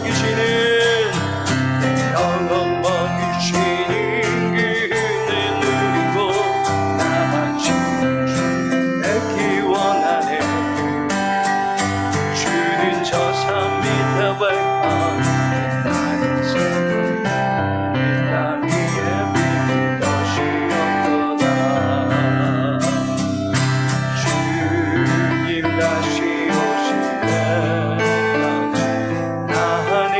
먹이시는 영혼 먹이시는 그대 누리고 나만 뵙기 원하네. 주는 저 산 밑에 welcome 나의 삶은 나 위에 빛 것이 없도다. 주님 다시 오실 때까지 나는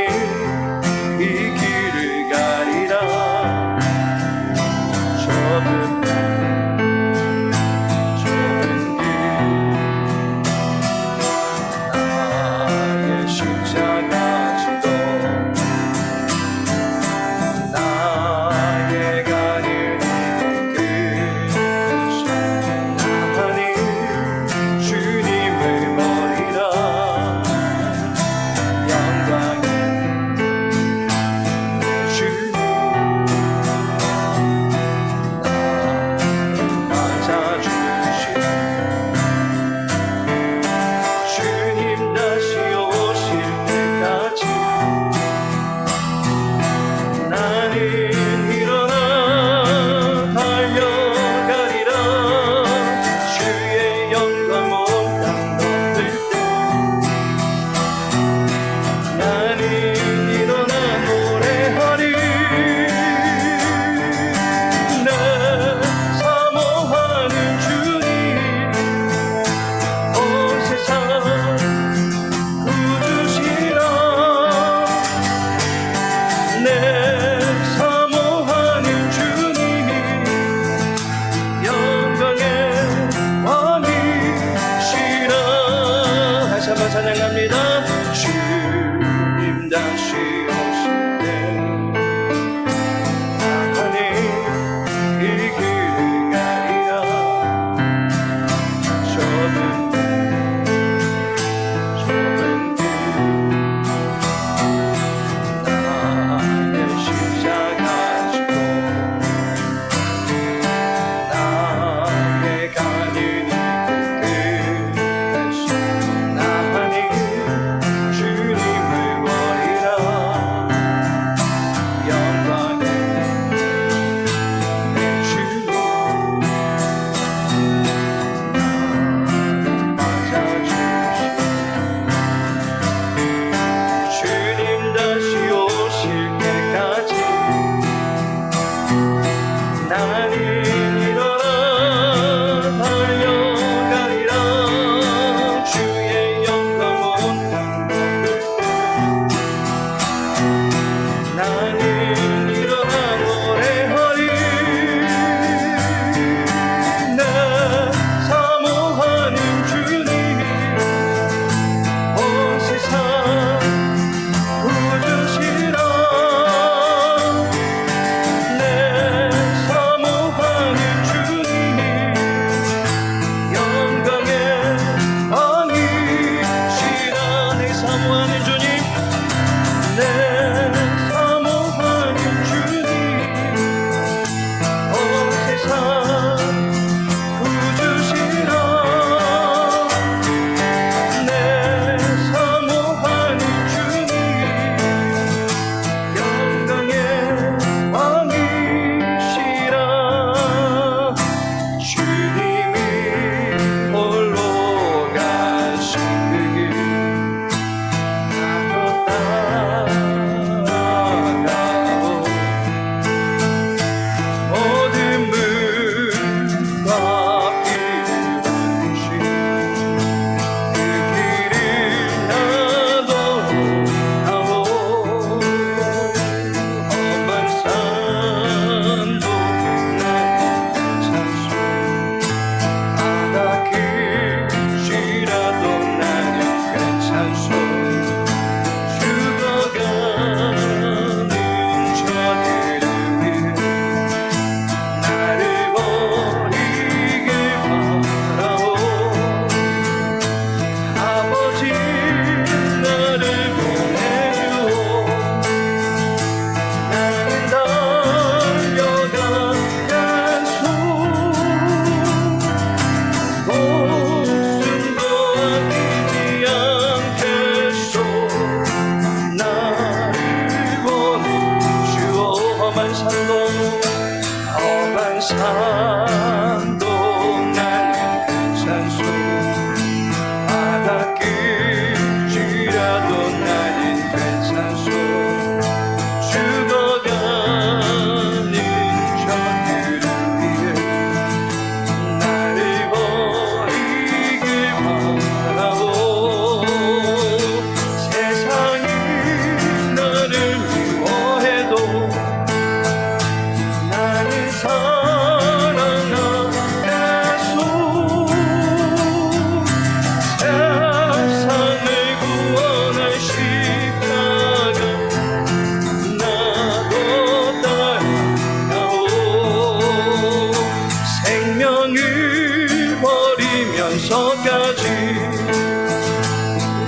죽으면서까지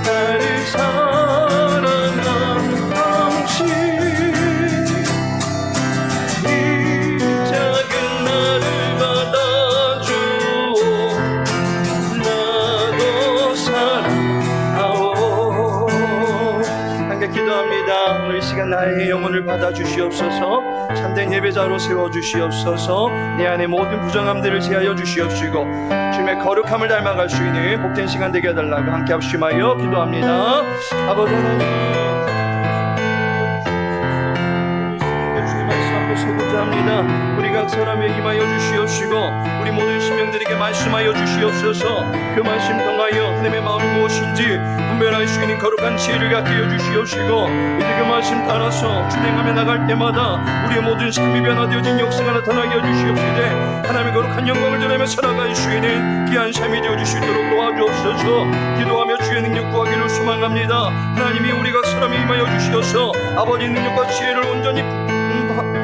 나를 사랑한 당신 이 작은 나를 받아주오 나도 사랑하오. 함께 기도합니다. 오늘 이 시간 나의 영혼을 받아주시옵소서. 참된 예배자로 세워주시옵소서. 내 안에 모든 부정함들을 제하여 주시옵시고 주님의 거룩함을 닮아갈 수 있는 복된 시간 되게 해달라고 함께 합심하여 기도합니다. 아버지 하나님, 주의 말씀 앞에 서고자 합니다. 우리 각 사람에게 임하여 주시옵시고 우리 모든 심령들에게 말씀하여 주시옵소서. 그 말씀 통하여 하나님의 마음이 무엇인지 분별할 수 있는 거룩한 지혜를 갖게 해 주시옵시고 이제 그 말씀 따라서 준행하며 나갈 때마다 우리의 모든 삶이 변화되어진 역사가 나타나게 해 주시옵시되 하나님의 거룩한 영광을 전하며 살아갈 수 있는 귀한 삶이 되어 주시도록 도와주옵소서. 기도하며 주의 능력 구하기를 소망합니다. 하나님이 우리 각 사람에 임하여 주시어서 아버지의 능력과 지혜를 온전히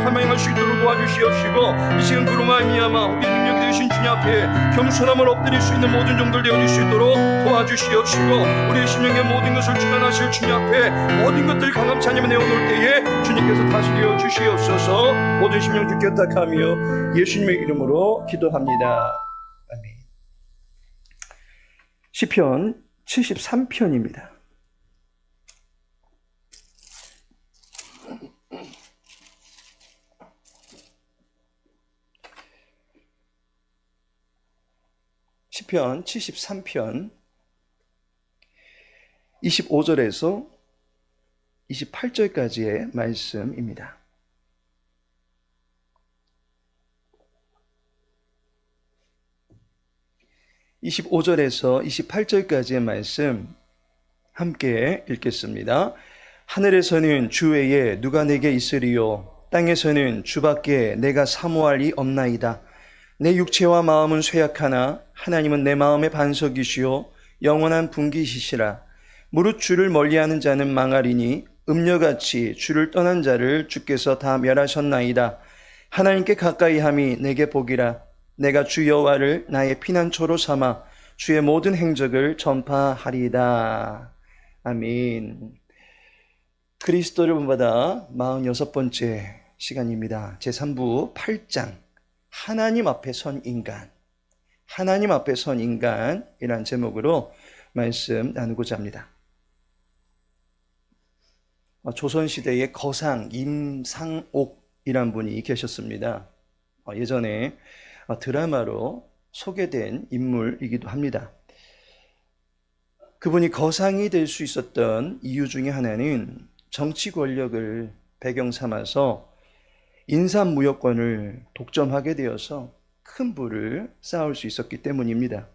함양할 수 있도록 도와주시옵시고 이 시간 그로 말미암아 우리 능력이 되신 주님 앞에 겸손함을 엎드릴 수 있는 모든 종들 되어줄 수 있도록 도와주시옵시고 우리의 심령의 모든 것을 주관하실 주님 앞에 모든 것들을 강함 찬양에 내어놓을 때에 주님께서 다스려 주시옵소서. 모든 심령 주께 부탁하며 예수님의 이름으로 기도합니다. 아멘. 시편 73편입니다. 시편 73편 25절에서 28절까지의 말씀입니다. (25절에서 28절까지의) 말씀 함께 읽겠습니다. 하늘에서는 주 외에 누가 내게 있으리요 땅에서는 주밖에 내가 사모할 이 없나이다. 내 육체와 마음은 쇠약하나 하나님은 내 마음의 반석이시요 영원한 분기시시라. 무릇 주를 멀리하는 자는 망하리니 음녀같이 주를 떠난 자를 주께서 다 멸하셨나이다. 하나님께 가까이함이 내게 복이라. 내가 주 여호와를 나의 피난처로 삼아 주의 모든 행적을 전파하리이다. 아멘. 그리스도를 본받아 46번째 시간입니다. 제3부 8장 하나님 앞에 선 인간, 하나님 앞에 선 인간이란 제목으로 말씀 나누고자 합니다. 조선시대의 거상 임상옥이란 분이 계셨습니다. 예전에 드라마로 소개된 인물이기도 합니다. 그분이 거상이 될 수 있었던 이유 중에 하나는 정치 권력을 배경 삼아서 인삼무역권을 독점하게 되어서 큰 부를 쌓을 수 있었기 때문입니다.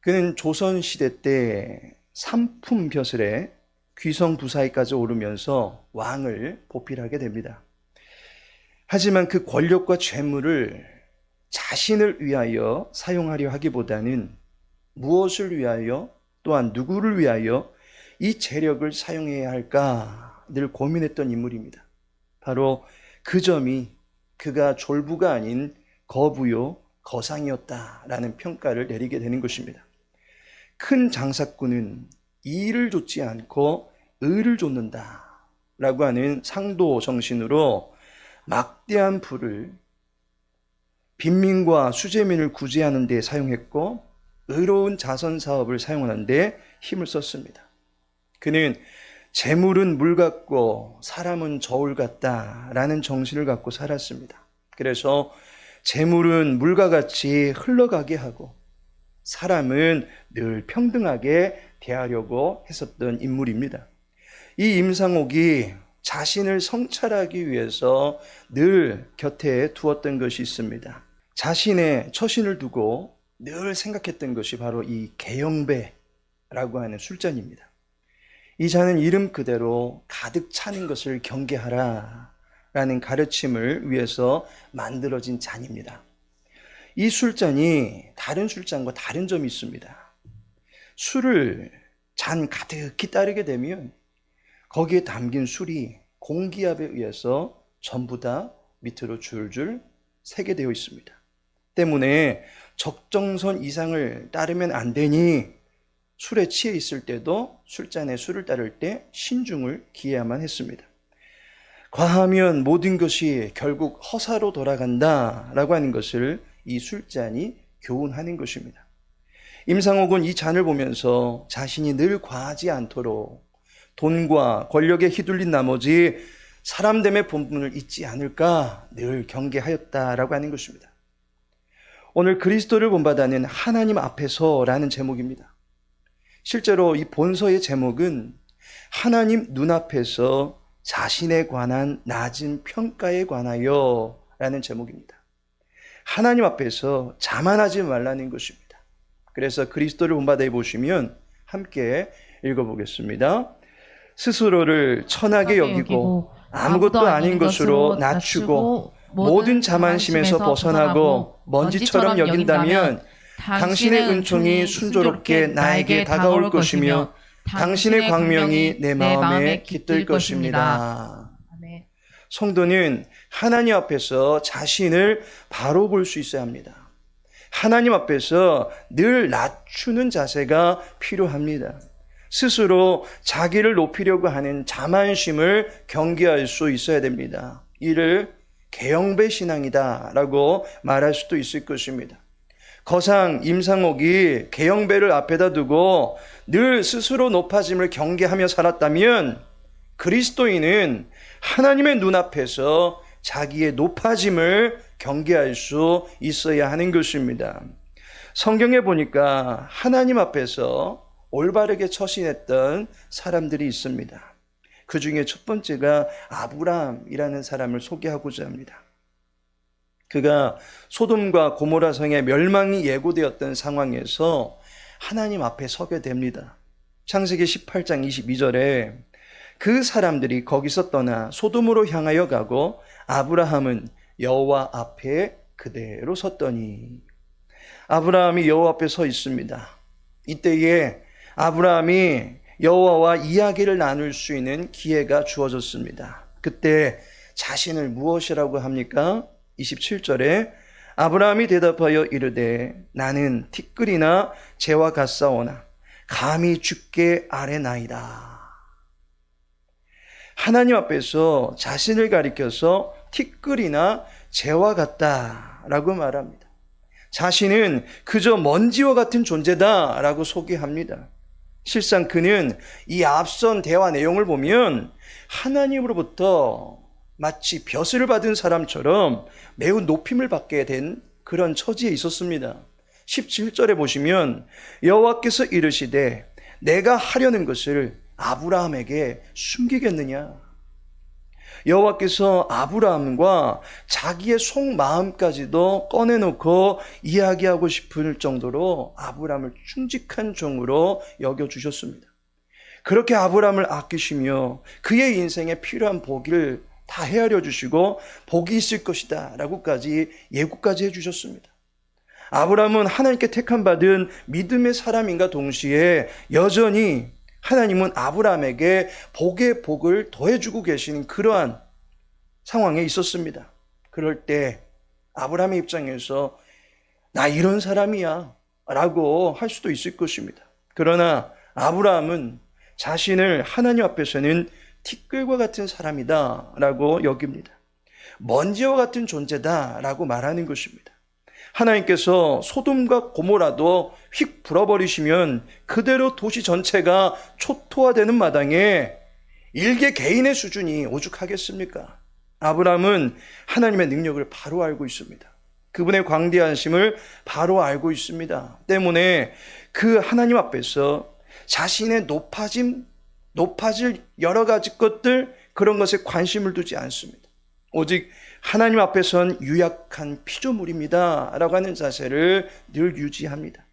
그는 조선시대 때 삼품벼슬에 귀성부사위까지 오르면서 왕을 보필하게 됩니다. 하지만 그 권력과 재물을 자신을 위하여 사용하려 하기보다는 무엇을 위하여 또한 누구를 위하여 이 재력을 사용해야 할까 늘 고민했던 인물입니다. 바로 그 점이 그가 졸부가 아닌 거부요 거상이었다라는 평가를 내리게 되는 것입니다. 큰 장사꾼은 이를 좇지 않고 의를 좇는다라고 하는 상도 정신으로 막대한 부를 빈민과 수재민을 구제하는 데 사용했고 의로운 자선 사업을 사용하는 데 힘을 썼습니다. 그는 재물은 물 같고 사람은 저울 같다라는 정신을 갖고 살았습니다. 그래서 재물은 물과 같이 흘러가게 하고 사람은 늘 평등하게 대하려고 했었던 인물입니다. 이 임상옥이 자신을 성찰하기 위해서 늘 곁에 두었던 것이 있습니다. 자신의 처신을 두고 늘 생각했던 것이 바로 이 계영배라고 하는 술잔입니다. 이 잔은 이름 그대로 가득 차는 것을 경계하라 라는 가르침을 위해서 만들어진 잔입니다. 이 술잔이 다른 술잔과 다른 점이 있습니다. 술을 잔 가득히 따르게 되면 거기에 담긴 술이 공기압에 의해서 전부 다 밑으로 줄줄 새게 되어 있습니다. 때문에 적정선 이상을 따르면 안 되니 술에 취해 있을 때도 술잔에 술을 따를 때 신중을 기해야만 했습니다. 과하면 모든 것이 결국 허사로 돌아간다라고 하는 것을 이 술잔이 교훈하는 것입니다. 임상옥은 이 잔을 보면서 자신이 늘 과하지 않도록 돈과 권력에 휘둘린 나머지 사람됨의 본분을 잊지 않을까 늘 경계하였다라고 하는 것입니다. 오늘 그리스도를 본받아는 하나님 앞에서라는 제목입니다. 실제로 이 본서의 제목은 하나님 눈앞에서 자신에 관한 낮은 평가에 관하여 라는 제목입니다. 하나님 앞에서 자만하지 말라는 것입니다. 그래서 그리스도를 본받아 보시면 함께 읽어보겠습니다. 스스로를 천하게 여기고 아무것도 아닌 것으로 낮추고 모든 자만심에서 벗어나고 먼지처럼 여긴다면 당신의 은총이 순조롭게 나에게 다가올 것이며 당신의 광명이 내 마음에 깃들 것입니다. 성도는 하나님 앞에서 자신을 바로 볼 수 있어야 합니다. 하나님 앞에서 늘 낮추는 자세가 필요합니다. 스스로 자기를 높이려고 하는 자만심을 경계할 수 있어야 됩니다. 이를 계영배 신앙이다라고 말할 수도 있을 것입니다. 거상 임상옥이 계영배를 앞에다 두고 늘 스스로 높아짐을 경계하며 살았다면 그리스도인은 하나님의 눈앞에서 자기의 높아짐을 경계할 수 있어야 하는 것입니다. 성경에 보니까 하나님 앞에서 올바르게 처신했던 사람들이 있습니다. 그 중에 첫 번째가 아브라함이라는 사람을 소개하고자 합니다. 그가 소돔과 고모라 성의 멸망이 예고되었던 상황에서 하나님 앞에 서게 됩니다. 창세기 18장 22절에 그 사람들이 거기서 떠나 소돔으로 향하여 가고 아브라함은 여호와 앞에 그대로 섰더니, 아브라함이 여호와 앞에 서 있습니다. 이때에 아브라함이 여호와와 이야기를 나눌 수 있는 기회가 주어졌습니다. 그때 자신을 무엇이라고 합니까? 27절에 아브라함이 대답하여 이르되 나는 티끌이나 재와 같사오나 감히 주께 아뢰나이다. 하나님 앞에서 자신을 가리켜서 티끌이나 재와 같다라고 말합니다. 자신은 그저 먼지와 같은 존재다라고 소개합니다. 실상 그는 이 앞선 대화 내용을 보면 하나님으로부터 마치 벼슬을 받은 사람처럼 매우 높임을 받게 된 그런 처지에 있었습니다. 17절에 보시면 여호와께서 이르시되 내가 하려는 것을 아브라함에게 숨기겠느냐. 여호와께서 아브라함과 자기의 속마음까지도 꺼내놓고 이야기하고 싶을 정도로 아브라함을 충직한 종으로 여겨주셨습니다. 그렇게 아브라함을 아끼시며 그의 인생에 필요한 복을 다 헤아려 주시고 복이 있을 것이다 라고까지 예고까지 해주셨습니다. 아브라함은 하나님께 택함받은 믿음의 사람인가 동시에 여전히 하나님은 아브라함에게 복의 복을 더해주고 계시는 그러한 상황에 있었습니다. 그럴 때 아브라함의 입장에서 나 이런 사람이야 라고 할 수도 있을 것입니다. 그러나 아브라함은 자신을 하나님 앞에서는 티끌과 같은 사람이다 라고 여깁니다. 먼지와 같은 존재다 라고 말하는 것입니다. 하나님께서 소돔과 고모라도 휙 불어버리시면 그대로 도시 전체가 초토화되는 마당에 일개 개인의 수준이 오죽하겠습니까? 아브라함은 하나님의 능력을 바로 알고 있습니다. 그분의 광대하심을 바로 알고 있습니다. 때문에 그 하나님 앞에서 자신의 높아질 여러 가지 것들, 그런 것에 관심을 두지 않습니다. 오직 하나님 앞에선 유약한 피조물입니다 라고 하는 자세를 늘 유지합니다.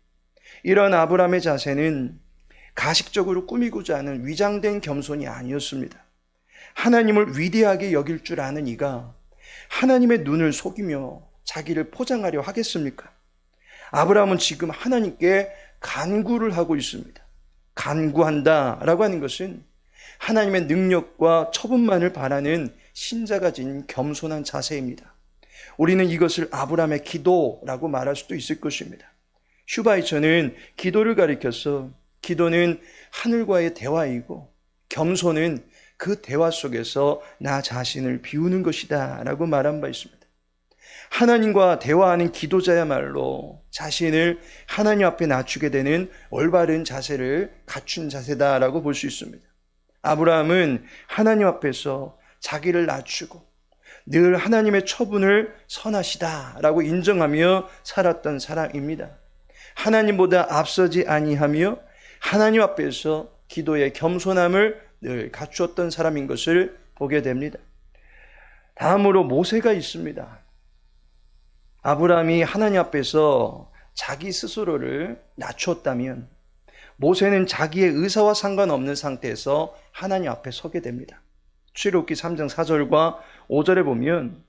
이런 아브라함의 자세는 가식적으로 꾸미고자 하는 위장된 겸손이 아니었습니다. 하나님을 위대하게 여길 줄 아는 이가 하나님의 눈을 속이며 자기를 포장하려 하겠습니까? 아브라함은 지금 하나님께 간구를 하고 있습니다. 간구한다라고 하는 것은 하나님의 능력과 처분만을 바라는 신자가 지닌 겸손한 자세입니다. 우리는 이것을 아브라함의 기도라고 말할 수도 있을 것입니다. 슈바이처는 기도를 가리켜서 기도는 하늘과의 대화이고 겸손은 그 대화 속에서 나 자신을 비우는 것이다 라고 말한 바 있습니다. 하나님과 대화하는 기도자야말로 자신을 하나님 앞에 낮추게 되는 올바른 자세를 갖춘 자세다라고 볼 수 있습니다. 아브라함은 하나님 앞에서 자기를 낮추고 늘 하나님의 처분을 선하시다라고 인정하며 살았던 사람입니다. 하나님보다 앞서지 아니하며 하나님 앞에서 기도의 겸손함을 늘 갖추었던 사람인 것을 보게 됩니다. 다음으로 모세가 있습니다. 아브라함이 하나님 앞에서 자기 스스로를 낮추었다면 모세는 자기의 의사와 상관없는 상태에서 하나님 앞에 서게 됩니다. 출애굽기 3장 4절과 5절에 보면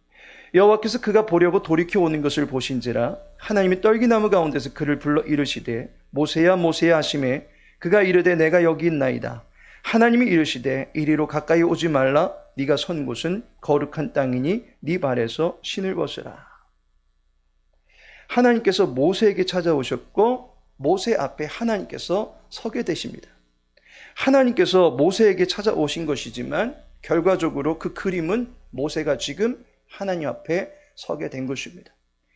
여호와께서 그가 보려고 돌이켜 오는 것을 보신지라 하나님이 떨기나무 가운데서 그를 불러 이르시되 모세야 모세야 하시매 그가 이르되 내가 여기 있나이다. 하나님이 이르시되 이리로 가까이 오지 말라. 네가 선 곳은 거룩한 땅이니 네 발에서 신을 벗으라. 하나님께서 모세에게 찾아오셨고 모세 앞에 하나님께서 서게 되십니다. 하나님께서 모세에게 찾아오신 것이지만 결과적으로 그 그림은 모세가 지금 하나님 앞에 서게 된 것입니다.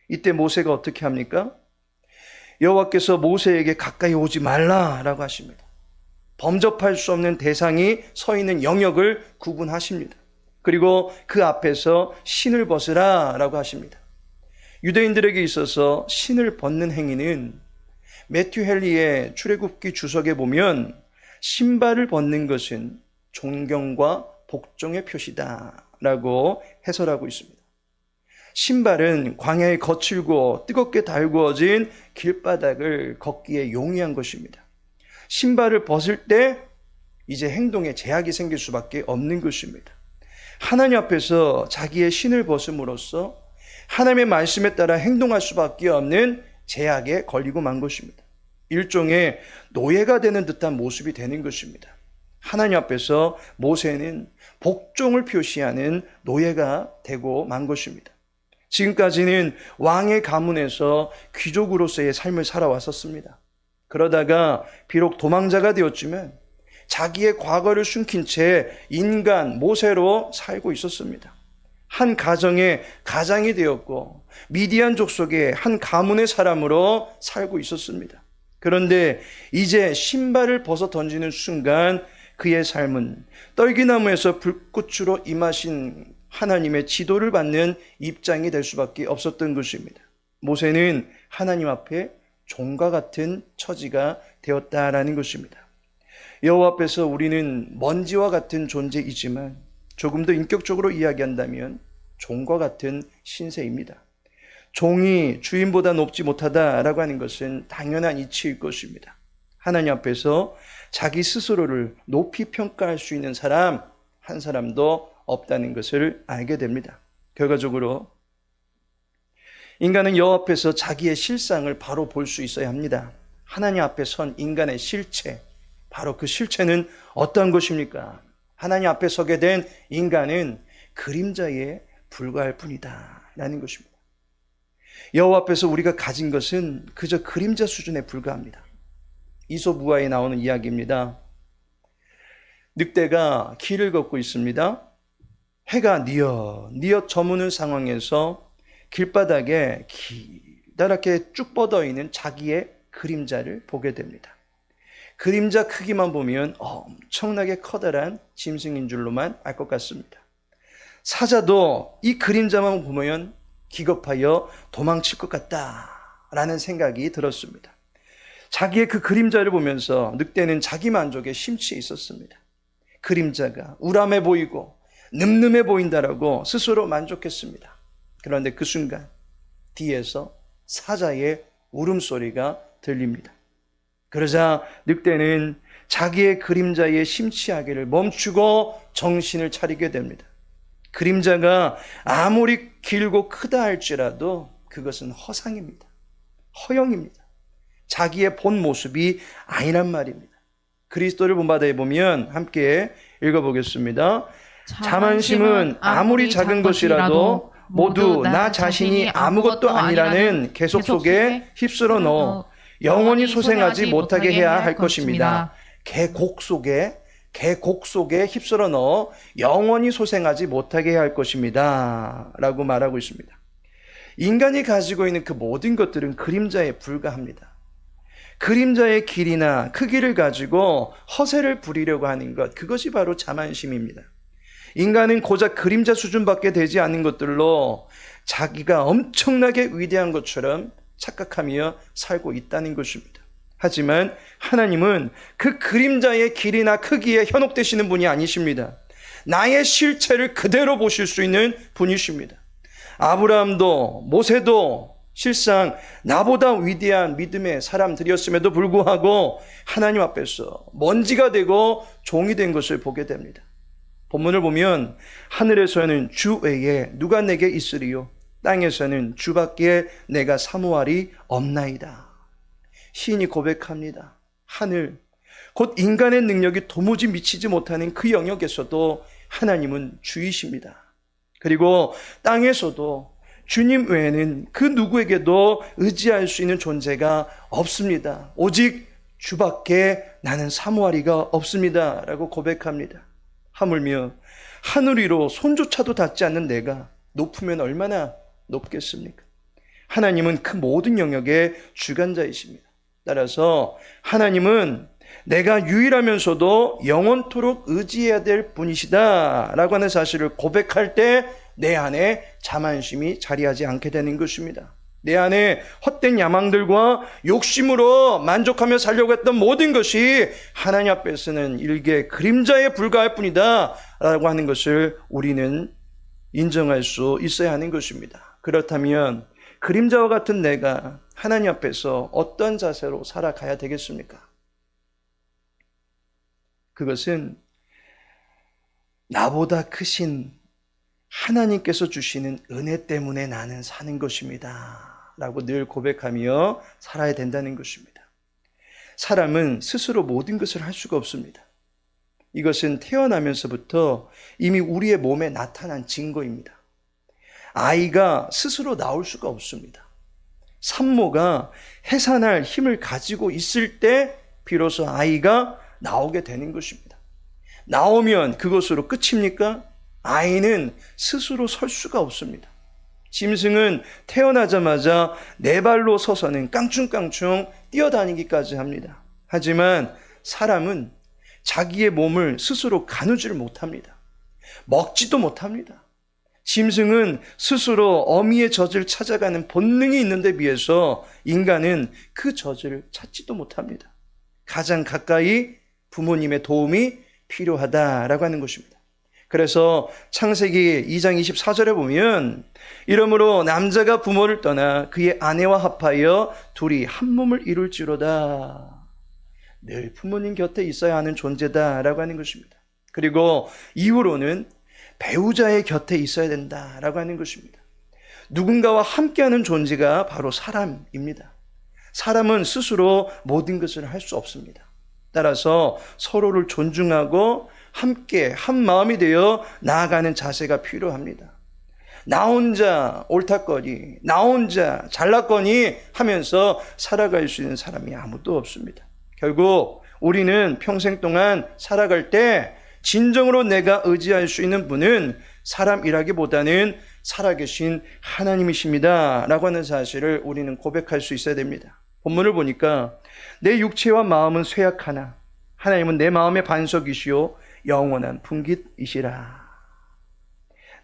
이때 모세가 어떻게 합니까? 여호와께서 모세에게 가까이 오지 말라라고 하십니다. 범접할 수 없는 대상이 서 있는 영역을 구분하십니다. 그리고 그 앞에서 신을 벗으라라고 하십니다. 유대인들에게 있어서 신을 벗는 행위는 매튜 헨리의 출애굽기 주석에 보면 신발을 벗는 것은 존경과 복종의 표시다라고 해설하고 있습니다. 신발은 광야에 거칠고 뜨겁게 달구어진 길바닥을 걷기에 용이한 것입니다. 신발을 벗을 때 이제 행동에 제약이 생길 수밖에 없는 것입니다. 하나님 앞에서 자기의 신을 벗음으로써 하나님의 말씀에 따라 행동할 수밖에 없는 제약에 걸리고 만 것입니다. 일종의 노예가 되는 듯한 모습이 되는 것입니다. 하나님 앞에서 모세는 복종을 표시하는 노예가 되고 만 것입니다. 지금까지는 왕의 가문에서 귀족으로서의 삶을 살아왔었습니다. 그러다가 비록 도망자가 되었지만 자기의 과거를 숨긴 채 인간 모세로 살고 있었습니다. 한 가정의 가장이 되었고 미디안 족속의 한 가문의 사람으로 살고 있었습니다. 그런데 이제 신발을 벗어 던지는 순간 그의 삶은 떨기나무에서 불꽃으로 임하신 하나님의 지도를 받는 입장이 될 수밖에 없었던 것입니다. 모세는 하나님 앞에 종과 같은 처지가 되었다라는 것입니다. 여호와 앞에서 우리는 먼지와 같은 존재이지만 조금 더 인격적으로 이야기한다면 종과 같은 신세입니다. 종이 주인보다 높지 못하다라고 하는 것은 당연한 이치일 것입니다. 하나님 앞에서 자기 스스로를 높이 평가할 수 있는 사람 한 사람도 없다는 것을 알게 됩니다. 결과적으로 인간은 여호와 앞에서 자기의 실상을 바로 볼 수 있어야 합니다. 하나님 앞에 선 인간의 실체, 바로 그 실체는 어떠한 것입니까? 하나님 앞에 서게 된 인간은 그림자에 불과할 뿐이다 라는 것입니다. 여호와 앞에서 우리가 가진 것은 그저 그림자 수준에 불과합니다. 이솝우화에 나오는 이야기입니다. 늑대가 길을 걷고 있습니다. 해가 뉘엿 저무는 상황에서 길바닥에 기다랗게 쭉 뻗어 있는 자기의 그림자를 보게 됩니다. 그림자 크기만 보면 엄청나게 커다란 짐승인 줄로만 알 것 같습니다. 사자도 이 그림자만 보면 기겁하여 도망칠 것 같다라는 생각이 들었습니다. 자기의 그 그림자를 보면서 늑대는 자기 만족에 심취해 있었습니다. 그림자가 우람해 보이고 늠름해 보인다라고 스스로 만족했습니다. 그런데 그 순간 뒤에서 사자의 울음소리가 들립니다. 그러자 늑대는 자기의 그림자에 심취하기를 멈추고 정신을 차리게 됩니다. 그림자가 아무리 길고 크다 할지라도 그것은 허상입니다. 허영입니다. 자기의 본 모습이 아니란 말입니다. 그리스도를 본받아 보면 함께 읽어보겠습니다. 자만심은 아무리 작은 것이라도 모두 나 자신이 아무것도 아니라는 계속 속에 휩쓸어 넣어 영원히 소생하지 못하게 해야 할 것입니다. 계곡 속에 휩쓸어 넣어 영원히 소생하지 못하게 해야 할 것입니다. 라고 말하고 있습니다. 인간이 가지고 있는 그 모든 것들은 그림자에 불과합니다. 그림자의 길이나 크기를 가지고 허세를 부리려고 하는 것, 그것이 바로 자만심입니다. 인간은 고작 그림자 수준밖에 되지 않는 것들로 자기가 엄청나게 위대한 것처럼 착각하며 살고 있다는 것입니다. 하지만 하나님은 그 그림자의 길이나 크기에 현혹되시는 분이 아니십니다. 나의 실체를 그대로 보실 수 있는 분이십니다. 아브라함도 모세도 실상 나보다 위대한 믿음의 사람들이었음에도 불구하고 하나님 앞에서 먼지가 되고 종이 된 것을 보게 됩니다. 본문을 보면 하늘에서는 주 외에 누가 내게 있으리요, 땅에서는 주밖에 내가 사모하리 없나이다. 시인이 고백합니다. 하늘, 곧 인간의 능력이 도무지 미치지 못하는 그 영역에서도 하나님은 주이십니다. 그리고 땅에서도 주님 외에는 그 누구에게도 의지할 수 있는 존재가 없습니다. 오직 주밖에 나는 사모하리가 없습니다. 라고 고백합니다. 하물며 하늘 위로 손조차도 닿지 않는 내가 높으면 얼마나 높겠습니까? 하나님은 그 모든 영역의 주관자이십니다. 따라서 하나님은 내가 유일하면서도 영원토록 의지해야 될 분이시다 라고 하는 사실을 고백할 때 내 안에 자만심이 자리하지 않게 되는 것입니다. 내 안에 헛된 야망들과 욕심으로 만족하며 살려고 했던 모든 것이 하나님 앞에서는 일개 그림자에 불과할 뿐이다 라고 하는 것을 우리는 인정할 수 있어야 하는 것입니다. 그렇다면 그림자와 같은 내가 하나님 앞에서 어떤 자세로 살아가야 되겠습니까? 그것은 나보다 크신 하나님께서 주시는 은혜 때문에 나는 사는 것입니다 라고 늘 고백하며 살아야 된다는 것입니다. 사람은 스스로 모든 것을 할 수가 없습니다. 이것은 태어나면서부터 이미 우리의 몸에 나타난 증거입니다. 아이가 스스로 나올 수가 없습니다. 산모가 해산할 힘을 가지고 있을 때 비로소 아이가 나오게 되는 것입니다. 나오면 그것으로 끝입니까? 아이는 스스로 설 수가 없습니다. 짐승은 태어나자마자 네 발로 서서는 깡충깡충 뛰어다니기까지 합니다. 하지만 사람은 자기의 몸을 스스로 가누지를 못합니다. 먹지도 못합니다. 짐승은 스스로 어미의 젖을 찾아가는 본능이 있는데 비해서 인간은 그 젖을 찾지도 못합니다. 가장 가까이 부모님의 도움이 필요하다라고 하는 것입니다. 그래서 창세기 2장 24절에 보면 이러므로 남자가 부모를 떠나 그의 아내와 합하여 둘이 한 몸을 이룰지로다. 늘 부모님 곁에 있어야 하는 존재다라고 하는 것입니다. 그리고 이후로는 배우자의 곁에 있어야 된다라고 하는 것입니다. 누군가와 함께하는 존재가 바로 사람입니다. 사람은 스스로 모든 것을 할 수 없습니다. 따라서 서로를 존중하고 함께 한 마음이 되어 나아가는 자세가 필요합니다. 나 혼자 옳다거니, 나 혼자 잘났거니 하면서 살아갈 수 있는 사람이 아무도 없습니다. 결국 우리는 평생 동안 살아갈 때 진정으로 내가 의지할 수 있는 분은 사람이라기보다는 살아계신 하나님이십니다 라고 하는 사실을 우리는 고백할 수 있어야 됩니다. 본문을 보니까 내 육체와 마음은 쇠약하나 하나님은 내 마음의 반석이시요 영원한 분깃이시라.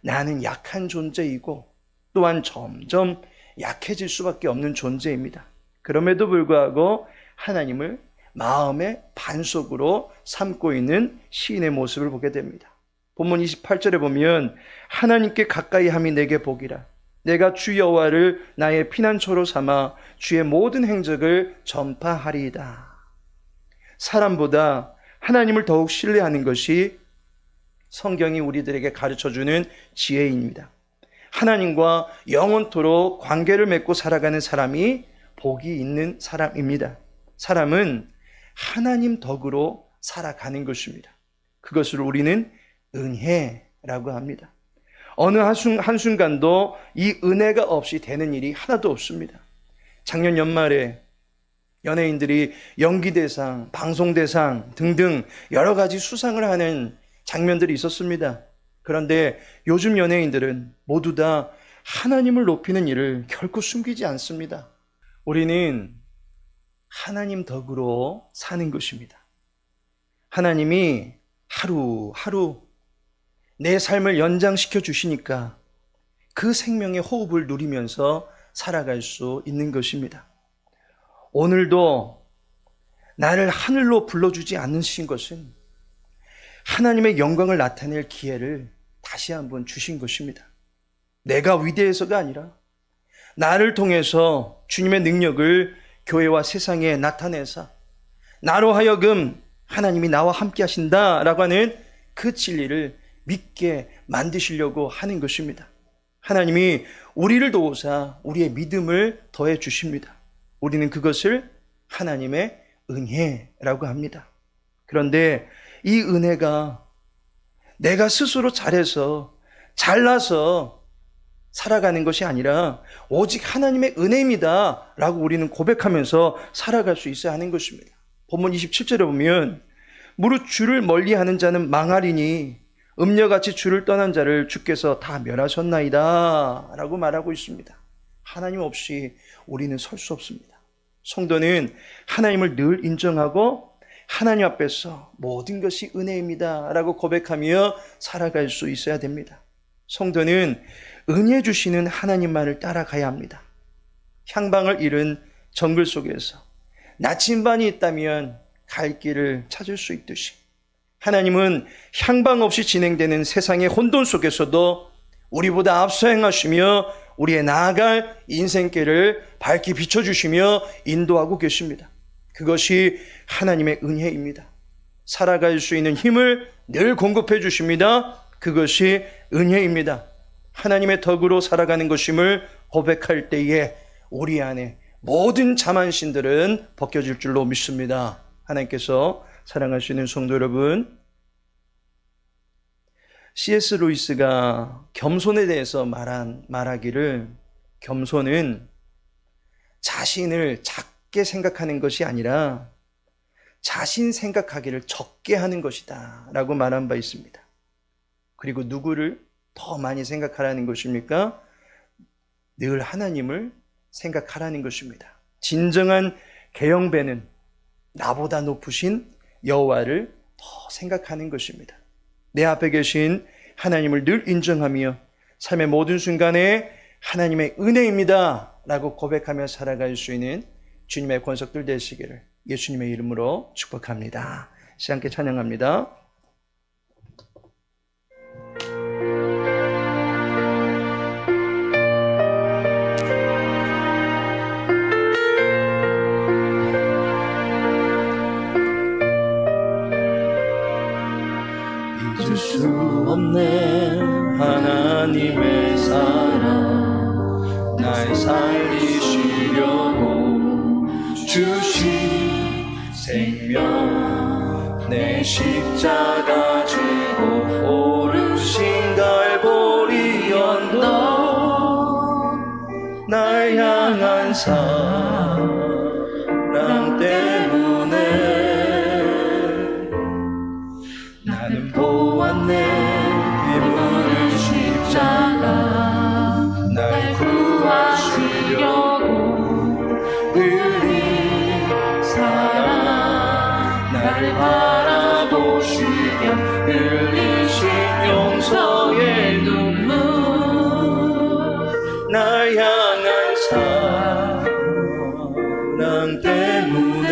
나는 약한 존재이고 또한 점점 약해질 수밖에 없는 존재입니다. 그럼에도 불구하고 하나님을 마음의 반석으로 삼고 있는 시인의 모습을 보게 됩니다. 본문 28절에 보면 하나님께 가까이 함이 내게 복이라. 내가 주 여호와를 나의 피난처로 삼아 주의 모든 행적을 전파하리이다. 사람보다 하나님을 더욱 신뢰하는 것이 성경이 우리들에게 가르쳐주는 지혜입니다. 하나님과 영원토록 관계를 맺고 살아가는 사람이 복이 있는 사람입니다. 사람은 하나님 덕으로 살아가는 것입니다. 그것을 우리는 은혜라고 합니다. 어느 한순간도 이 은혜가 없이 되는 일이 하나도 없습니다. 작년 연말에 연예인들이 연기대상, 방송대상 등등 여러 가지 수상을 하는 장면들이 있었습니다. 그런데 요즘 연예인들은 모두 다 하나님을 높이는 일을 결코 숨기지 않습니다. 우리는 하나님 덕으로 사는 것입니다. 하나님이 하루하루 내 삶을 연장시켜 주시니까 그 생명의 호흡을 누리면서 살아갈 수 있는 것입니다. 오늘도 나를 하늘로 불러주지 않으신 것은 하나님의 영광을 나타낼 기회를 다시 한번 주신 것입니다. 내가 위대해서가 아니라 나를 통해서 주님의 능력을 교회와 세상에 나타내사 나로 하여금 하나님이 나와 함께 하신다라고 하는 그 진리를 믿게 만드시려고 하는 것입니다. 하나님이 우리를 도우사 우리의 믿음을 더해 주십니다. 우리는 그것을 하나님의 은혜라고 합니다. 그런데 이 은혜가 내가 스스로 잘해서 잘나서 살아가는 것이 아니라 오직 하나님의 은혜입니다 라고 우리는 고백하면서 살아갈 수 있어야 하는 것입니다. 본문 27절에 보면 무릇 주를 멀리하는 자는 망하리니 음녀같이 주를 떠난 자를 주께서 다 멸하셨나이다 라고 말하고 있습니다. 하나님 없이 우리는 설 수 없습니다. 성도는 하나님을 늘 인정하고 하나님 앞에서 모든 것이 은혜입니다 라고 고백하며 살아갈 수 있어야 됩니다. 성도는 은혜 주시는 하나님만을 따라가야 합니다. 향방을 잃은 정글 속에서 나침반이 있다면 갈 길을 찾을 수 있듯이 하나님은 향방 없이 진행되는 세상의 혼돈 속에서도 우리보다 앞서 행하시며 우리의 나아갈 인생길을 밝히 비춰주시며 인도하고 계십니다. 그것이 하나님의 은혜입니다. 살아갈 수 있는 힘을 늘 공급해 주십니다. 그것이 은혜입니다. 하나님의 덕으로 살아가는 것임을 고백할 때에 우리 안에 모든 자만신들은 벗겨질 줄로 믿습니다. 하나님께서 사랑하시는 성도 여러분, C.S. 루이스가 겸손에 대해서 말하기를 겸손은 자신을 작게 생각하는 것이 아니라 자신 생각하기를 적게 하는 것이다 라고 말한 바 있습니다. 그리고 누구를 더 많이 생각하라는 것입니까? 늘 하나님을 생각하라는 것입니다. 진정한 계영배는 나보다 높으신 여호와를 더 생각하는 것입니다. 내 앞에 계신 하나님을 늘 인정하며 삶의 모든 순간에 하나님의 은혜입니다 라고 고백하며 살아갈 수 있는 주님의 권속들 되시기를 예수님의 이름으로 축복합니다. 시간 함께 찬양합니다. 잊을 수 없는 하나님의 사랑 날 살리시려고 주신 생명 내 십자가 지고 오르신 갈보리 언덕 날 향한 사랑 때문에 나는 보았네 그분의 십자가 날 구하시려고 흘린 사랑 나를 바라보시며 흘리신 용서의 눈물 날 향한 사랑 때문에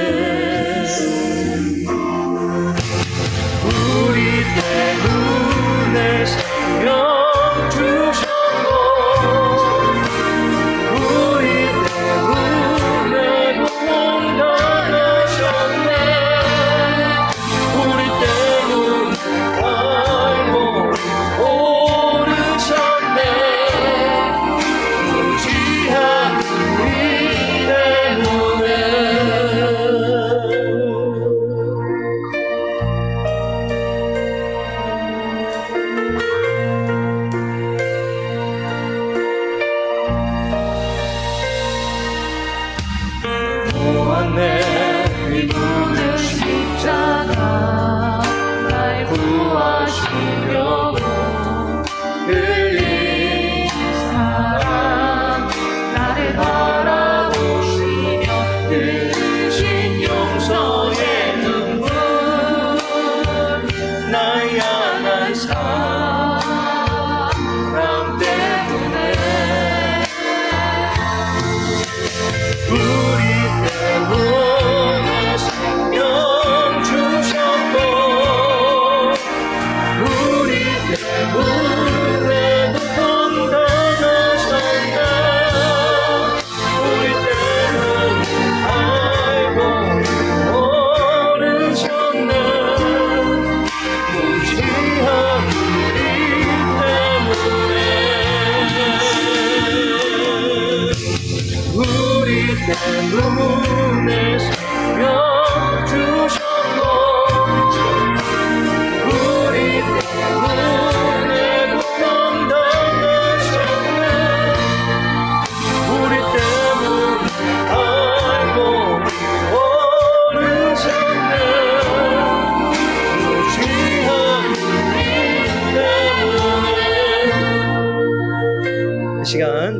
우리 때문에 생명 주셨고 우리 때문에 공헌하셨네 우리 때문에 갈보리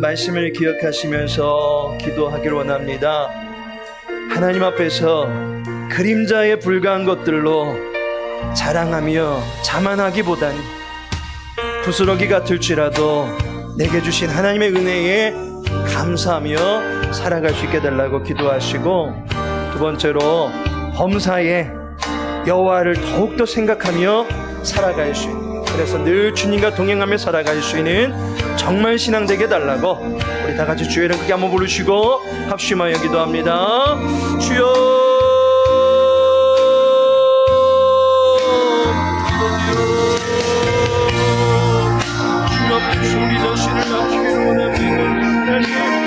말씀을 기억하시면서 기도하길 원합니다. 하나님 앞에서 그림자에 불과한 것들로 자랑하며 자만하기보다는 부스러기 같을지라도 내게 주신 하나님의 은혜에 감사하며 살아갈 수 있게 해달라고 기도하시고, 두 번째로 범사에 여호와를 더욱더 생각하며 살아갈 수 있는, 그래서 늘 주님과 동행하며 살아갈 수 있는 정말 신앙 되게 해달라고 우리 다 같이 주의 이름 크게 한번 부르시고 합심하여 기도합니다. 주여, 주여, 우리 자신을 맡기기를 원합니다.